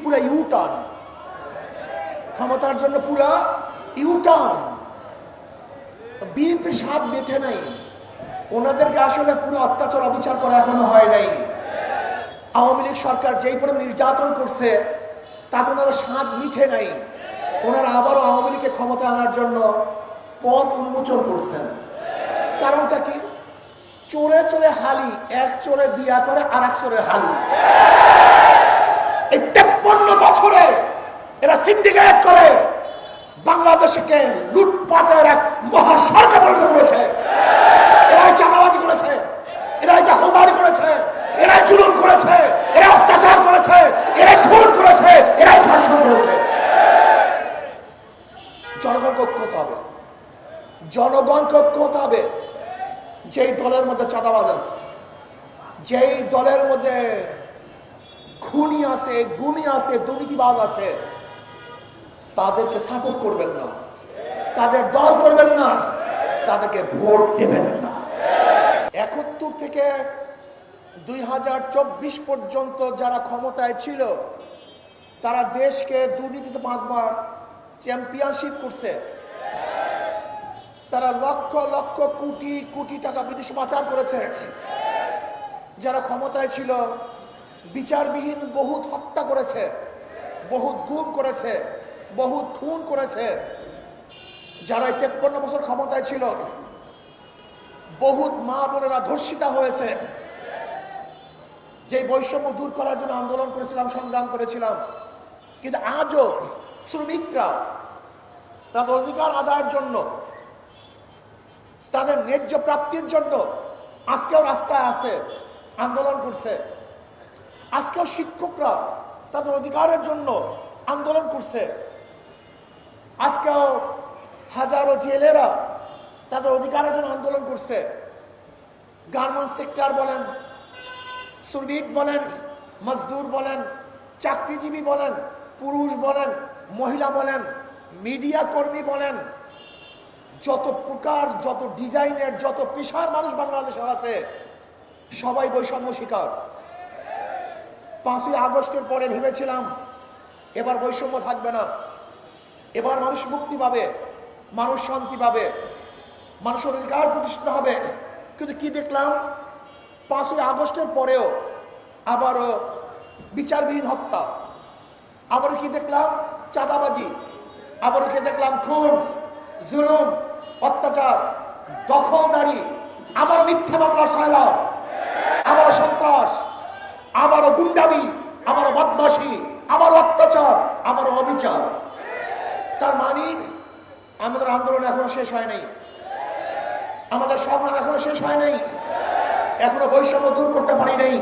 পুরো ইউটার্ন, ক্ষমতার জন্য পুরো ইউটার্ন। বিএনপির স্বাদ মেটে নাই, ওনাদেরকে আসলে পুরো অত্যাচার অবিচার করা এখনো হয় নাই। আওয়ামী লীগ সরকার যেই পরিমাণ নির্যাতন করছে তাতে ওনারা স্বাদ মিঠে নাই। ওনারা আবারও আওয়ামী লীগকে ক্ষমতা আনার জন্য পথ উন্মোচন করছেন। কারণটা কি? চোরে চোরে হালি, এক চোরে বিয়া করে আর এক চোরে হালি। এই 53 বছরে এরা সিন্ডিকেট করে বাংলাদেশকে লুটপাটের এক মহাসড়কে পরিণত করেছে। এরাই চাঁদাবাজি করেছে, এরাই দখলদারি করেছে, এরাই জুলুম করেছে, এরা অত্যাচার করেছে, এরাই খুন করেছে, এরাই ধর্ষণ করেছে। জনগণকে ঐক্য হতে হবে, জনগণকে ঐক্য হতে হবে। যেই দলের মধ্যে চাঁদাবাজ আছে, যেই দলের মধ্যে খুনি আছে, গুমি আছে, দুর্নীতিবাজ আছে, তাদেরকে সাপোর্ট করবেন না, তাদের দল করবেন না, তাদেরকে ভোট দেবেন না। 71 থেকে 2024 পর্যন্ত যারা ক্ষমতায় ছিল তারা দেশকে দুর্নীতিতে 5 বার চ্যাম্পিয়নশিপ করছে। তারা লক্ষ লক্ষ কোটি কোটি টাকা বিদেশে পাচার করেছে। যারা ক্ষমতায় ছিল বিচারবিহীন বহুত হত্যা করেছে, বহুত গুম করেছে, বহুত খুন করেছে। যারা 53 বছর ক্ষমতায় ছিল বহুত মা বোনেরা ধর্ষিতা হয়েছে। যে বৈষম্য দূর করার জন্য আন্দোলন করেছিলাম, সংগ্রাম করেছিলাম, কিন্তু আজও শ্রমিকরা তাদের অধিকার আদায়ের জন্য, তাদের ন্যায্য প্রাপ্তির জন্য আজকেও রাস্তায় আছে, আন্দোলন করছে। আজকেও শিক্ষকরা তাদের অধিকারের জন্য আন্দোলন করছে। আজকেও হাজারো জেলেরা তাদের অধিকারের জন্য আন্দোলন করছে। গার্মেন্টস সেক্টর বলেন, শ্রমিক বলেন, মজদুর বলেন, চাকরিজীবী বলেন, পুরুষ বলেন, মহিলা বলেন, মিডিয়া কর্মী বলেন, যত প্রকার, যত ডিজাইনের, যত পেশার মানুষ বাংলাদেশে আছে সবাই বৈষম্য শিকার। 5ই আগস্টের পরে ভেবেছিলাম এবার বৈষম্য থাকবে না, এবার মানুষ মুক্তি পাবে, মানুষ শান্তি পাবে, মানুষের অধিকার প্রতিষ্ঠিত হবে। কিন্তু কি দেখলাম? 5ই আগস্টের পরেও আবারও বিচারবিহীন হত্যা, আবারও কি দেখলাম? চাঁদাবাজি, আবারও কি দেখলাম? খুন, জুলুম, অত্যাচার, দখলদারি, আবারও মিথ্যা মামলার সয়লাব, আবারও সন্ত্রাস, আবারও গুন্ডামি, আবারও বদমাশি, আবারও অত্যাচার, আবারও অবিচার। তার মানে আমাদের আন্দোলন এখনো শেষ হয় নাই, আমাদের সংগ্রাম এখনো শেষ হয় নাই, এখনো বৈষম্য দূর করতে পারি নাই।